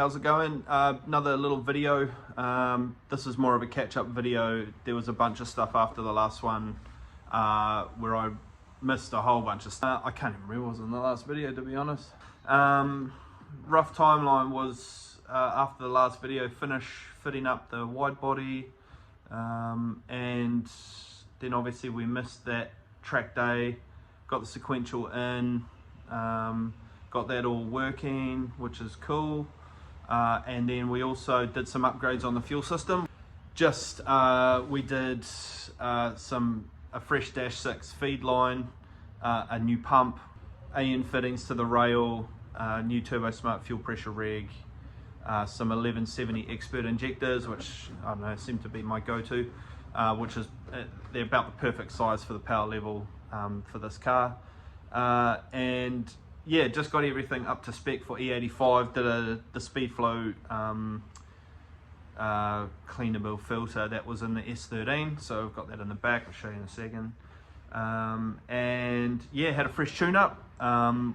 how's it going? Another little video. This is more of a catch-up video. There was a bunch of stuff after the last one where I missed a whole bunch of stuff. I can't even remember what was in the last video, to be honest. Rough timeline was after the last video, finish fitting up the wide body, and then obviously we missed that track day, got the sequential in, got that all working, which is cool, and then we also did some upgrades on the fuel system. Just we did a fresh Dash 6 feed line, a new pump, AN fittings to the rail, new Turbo Smart fuel pressure reg, some 1170 Expert injectors, which I don't know, seem to be my go-to, which is they're about the perfect size for the power level for this car, and yeah, just got everything up to spec for E85. Did the Speedflow cleanable filter that was in the S13, so I've got that in the back. I'll show you in a second. And yeah, had a fresh tune-up.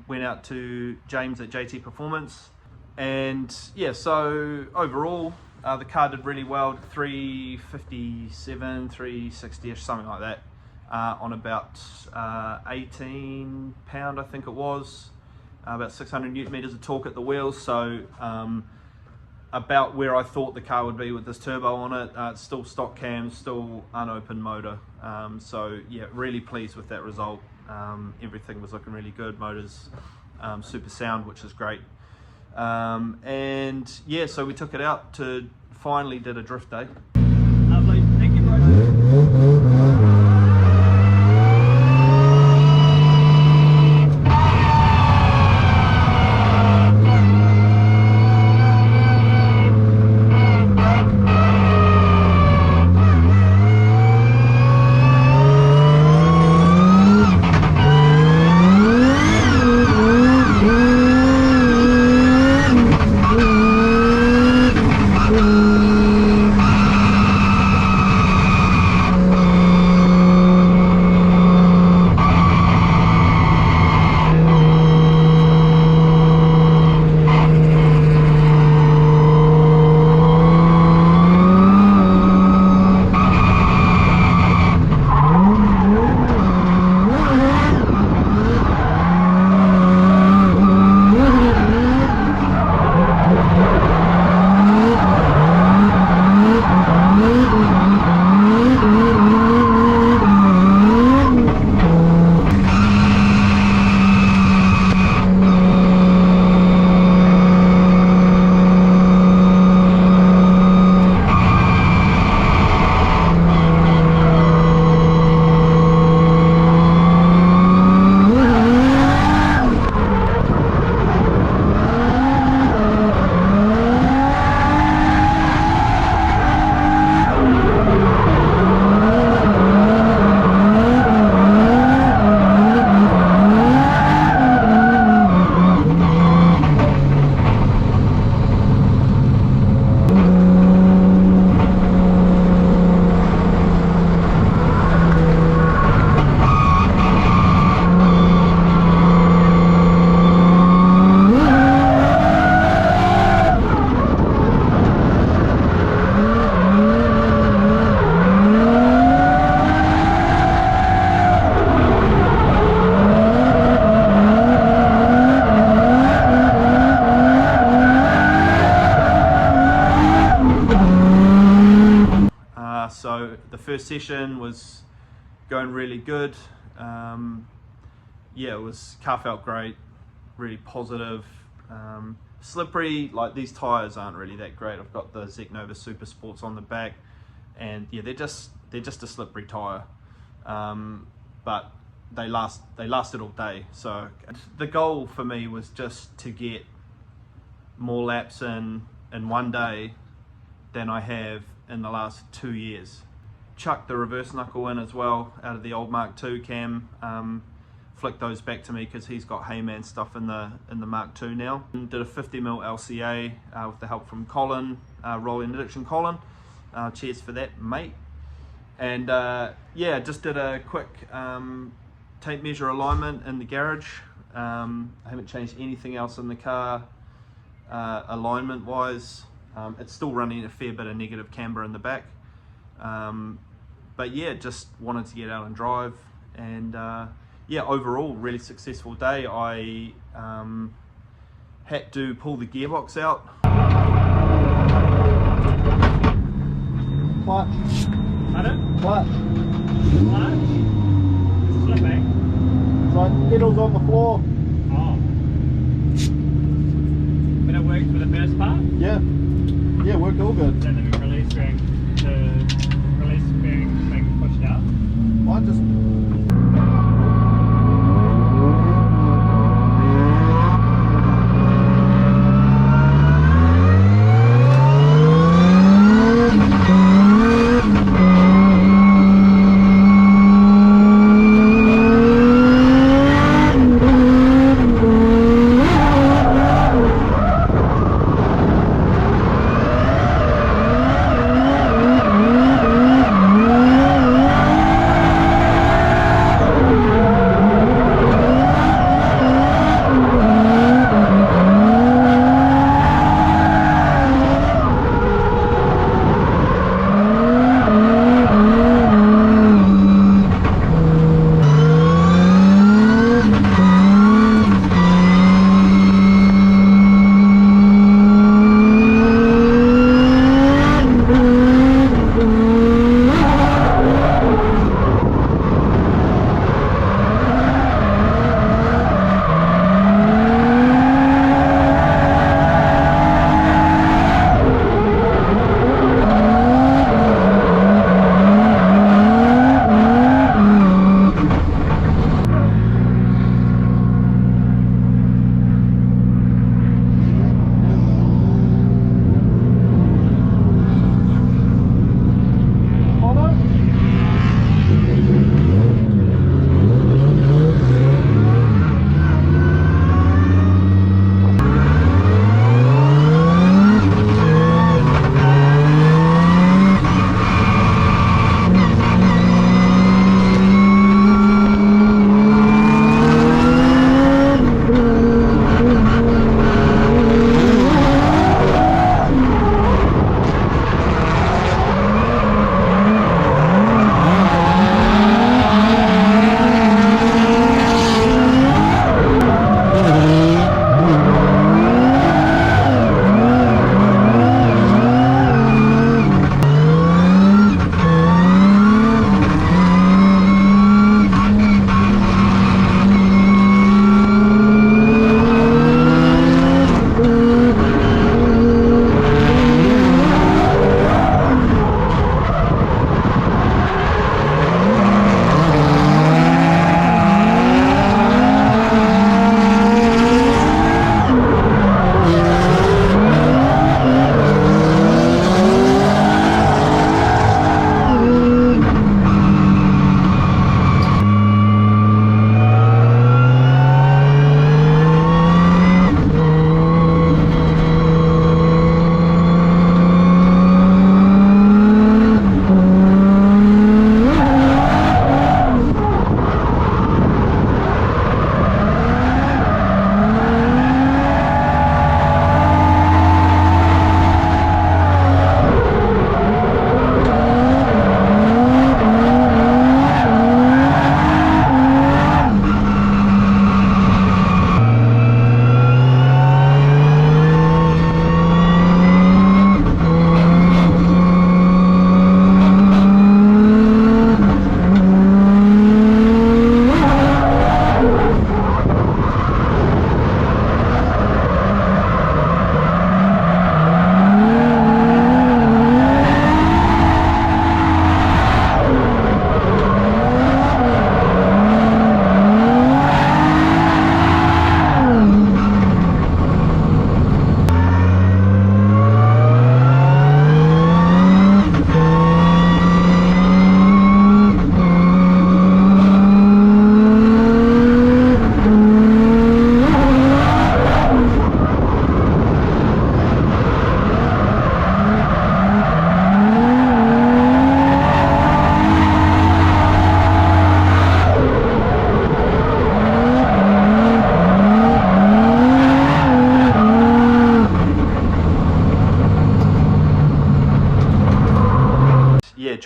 Went out to James at JT Performance, and yeah, so overall the car did really well. 357, 360ish, something like that, on about 18 pound, I think it was, about 600 newton meters of torque at the wheels. So about where I thought the car would be with this turbo on it. It's still stock cams, still unopened motor, so yeah, really pleased with that result. Everything was looking really good. Motor's super sound, which is great. And yeah, so we took it out to finally did a drift day. Lovely, thank you guys. So the first session was going really good. Yeah, car felt great, really positive. Slippery, like these tires aren't really that great. I've got the Zek Nova Super Sports on the back, and yeah, they're just a slippery tire, but they lasted all day. So the goal for me was just to get more laps in one day than I have in the last 2 years. Chucked the reverse knuckle in as well out of the old Mark II cam. Flicked those back to me because he's got Hayman stuff in the Mark II now. And did a 50mm LCA with the help from Colin, Rolling Addiction Colin. Cheers for that, mate. And yeah, just did a quick tape measure alignment in the garage. I haven't changed anything else in the car. alignment wise. It's still running a fair bit of negative camber in the back, but yeah, just wanted to get out and drive, and yeah, overall really successful day. I had to pull the gearbox out. Clutch. Pardon? Clutch. Clutch? Slipping. So pedals on the floor. Oh. But it worked for the first part? Yeah. Yeah, worked all good. Then the release bearing thing pushed out. I just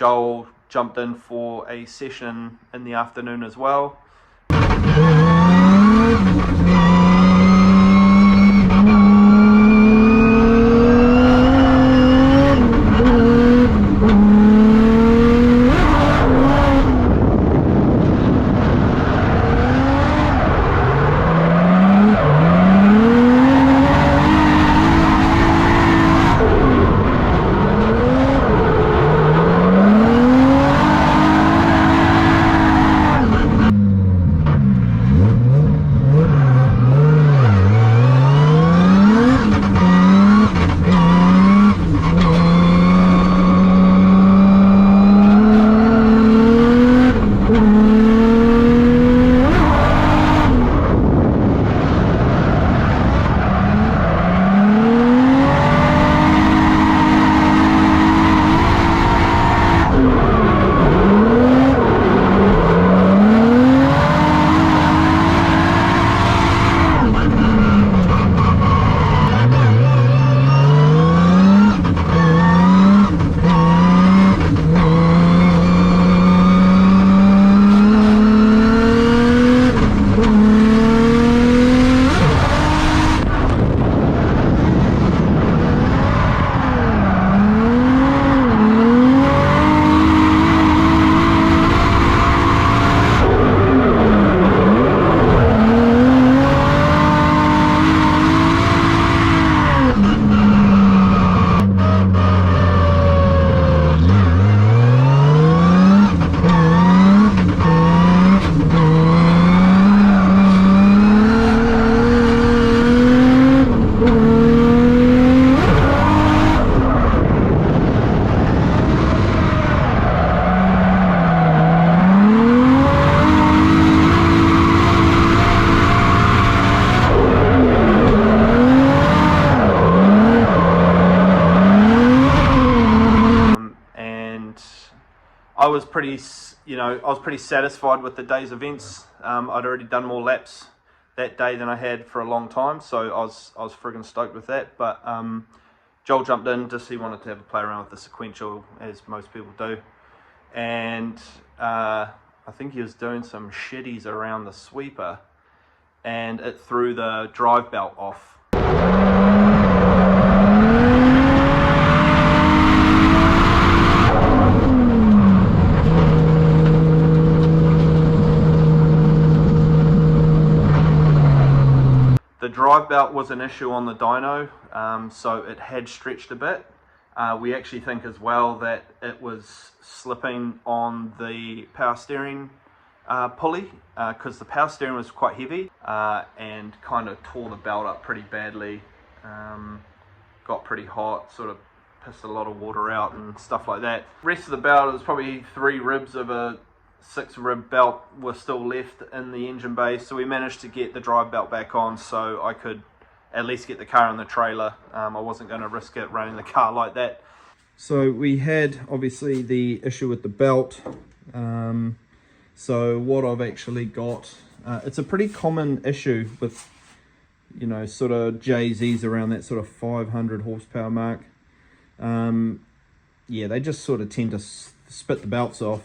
Joel jumped in for a session in the afternoon as well. I was pretty, I was pretty satisfied with the day's events. I'd already done more laps that day than I had for a long time, so I was friggin' stoked with that. But Joel jumped in just he wanted to have a play around with the sequential, as most people do, and I think he was doing some shitties around the sweeper, and it threw the drive belt off. The drive belt was an issue on the dyno, so it had stretched a bit. We actually think as well that it was slipping on the power steering pulley, because the power steering was quite heavy, and kind of tore the belt up pretty badly. Got pretty hot, sort of pissed a lot of water out and stuff like that. The rest of the belt, it was probably 3 ribs of a 6 rib belt were still left in the engine bay, so we managed to get the drive belt back on so I could at least get the car in the trailer. I wasn't going to risk it running the car like that. So we had obviously the issue with the belt. So what I've actually got, it's a pretty common issue with, sort of JZs around that sort of 500 horsepower mark. Yeah, they just sort of tend to spit the belts off.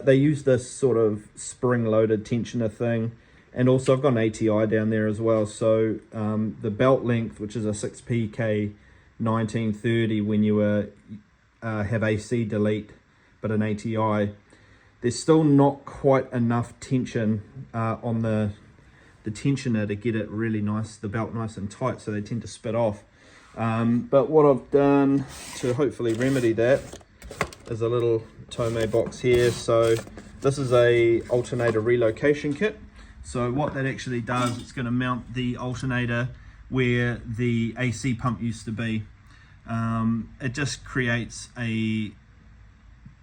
They use this sort of spring-loaded tensioner thing, and also I've got an ATI down there as well. So the belt length, which is a 6PK 1930, when you have AC delete, but an ATI, there's still not quite enough tension on the tensioner to get it really nice, the belt nice and tight, so they tend to spit off. But what I've done to hopefully remedy that is a little Tomei box here. So this is a alternator relocation kit. So what that actually does, it's going to mount the alternator where the AC pump used to be. It just creates a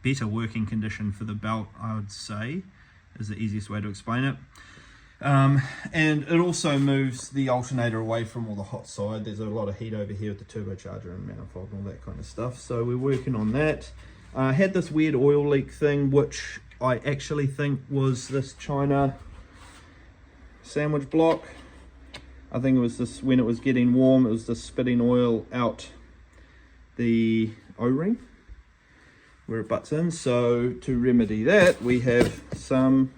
better working condition for the belt, I would say, is the easiest way to explain it. And it also moves the alternator away from all the hot side. There's a lot of heat over here with the turbocharger and manifold and all that kind of stuff. So we're working on that. I had this weird oil leak thing, which I actually think was this China sandwich block. I think it was this, when it was getting warm, it was just spitting oil out the O-ring. where it butts in. So to remedy that, we have some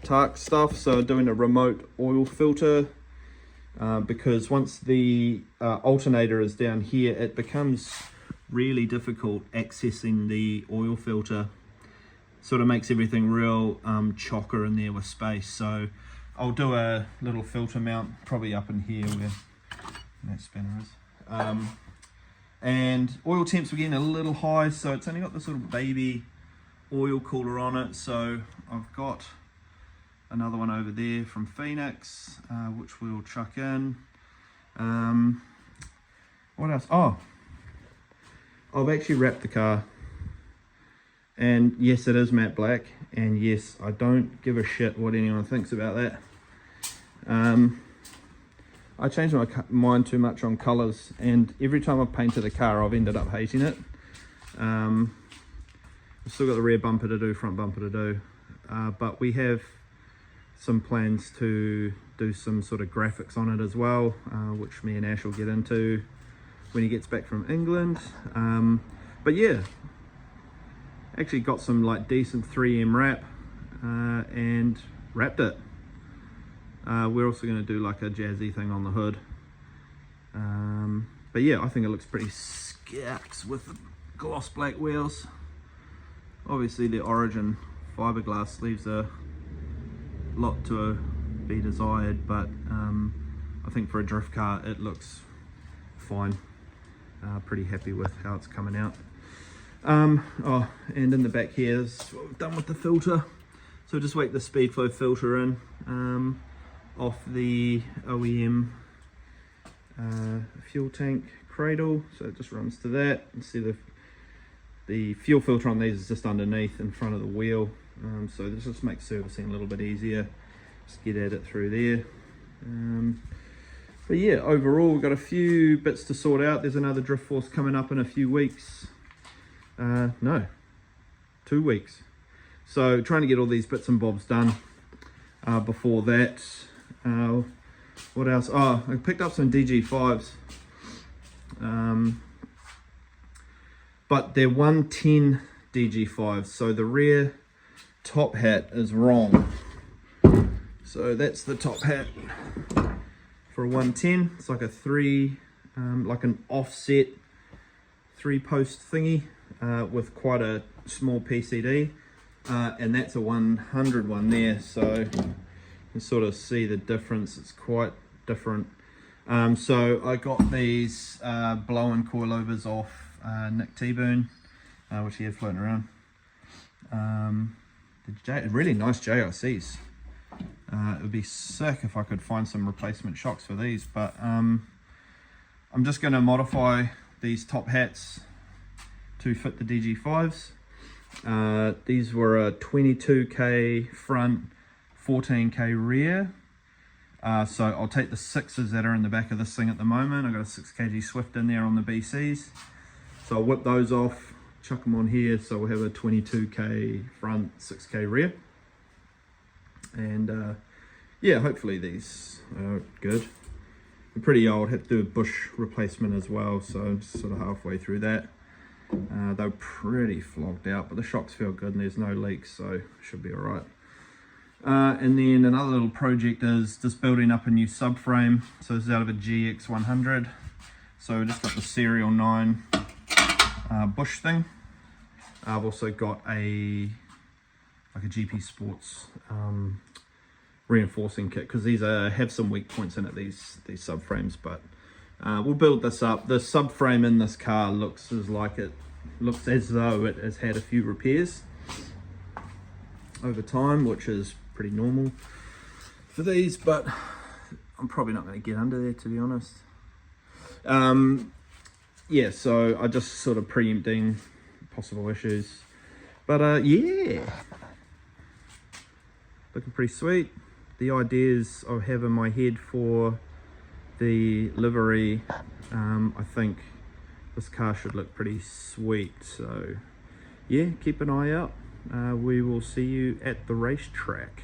Tark stuff. So doing a remote oil filter, because once the alternator is down here, it becomes really difficult accessing the oil filter. Sort of makes everything real chocker in there with space. So I'll do a little filter mount probably up in here where that spanner is. And oil temps were getting a little high, so it's only got this little baby oil cooler on it. So I've got another one over there from Phoenix, which we'll chuck in. What else? Oh, I've actually wrapped the car. And yes, it is matte black, and yes, I don't give a shit what anyone thinks about that. I changed my mind too much on colours, and every time I've painted a car, I've ended up hating it. I've still got the rear bumper to do, front bumper to do, but we have some plans to do some sort of graphics on it as well, which me and Ash will get into when he gets back from England. But yeah, actually got some like decent 3M wrap and wrapped it. We're also going to do like a jazzy thing on the hood. But yeah, I think it looks pretty skacks with the gloss black wheels. Obviously the Origin fiberglass leaves a lot to be desired, but I think for a drift car it looks fine. Pretty happy with how it's coming out. Oh, and in the back here is what we've done with the filter. So just wait the Speedflow filter in off the OEM fuel tank cradle. So it just runs to that. You see the fuel filter on these is just underneath in front of the wheel. So this just makes servicing a little bit easier. Just get at it through there. But yeah, overall we've got a few bits to sort out. There's another Drift Force coming up in a few weeks. No, 2 weeks. So trying to get all these bits and bobs done before that. What else? Oh, I picked up some DG5s, but they're 110 DG5s, so the rear top hat is wrong. So that's the top hat for a 110. It's like a like an offset 3-post thingy with quite a small PCD, and that's a 100 one there. So you can sort of see the difference. It's quite different. So I got these blow-in coilovers off Nick T-Boone, which he had floating around. Really nice JRCs. It would be sick if I could find some replacement shocks for these, but I'm just going to modify these top hats to fit the DG5s. These were a 22k front, 14k rear. So I'll take the 6s that are in the back of this thing at the moment. I've got a 6kg Swift in there on the BCs. So I'll whip those off, chuck them on here, so we'll have a 22k front, 6k rear. And yeah, hopefully these are good. They're pretty old, had to do a bush replacement as well, so I'm just sort of halfway through that. They're pretty flogged out, but the shocks feel good and there's no leaks, so should be alright. And then another little project is just building up a new subframe. So this is out of a GX100. So we just got the Serial 9 bush thing. I've also got like a GP Sports reinforcing kit, because these have some weak points in it, these subframes, but we'll build this up. The subframe in this car looks as though it has had a few repairs over time, which is pretty normal for these, but I'm probably not going to get under there, to be honest. Yeah, so I just sort of preempting possible issues, but yeah, looking pretty sweet. The ideas I have in my head for the livery, I think this car should look pretty sweet, so yeah, keep an eye out. We will see you at the racetrack.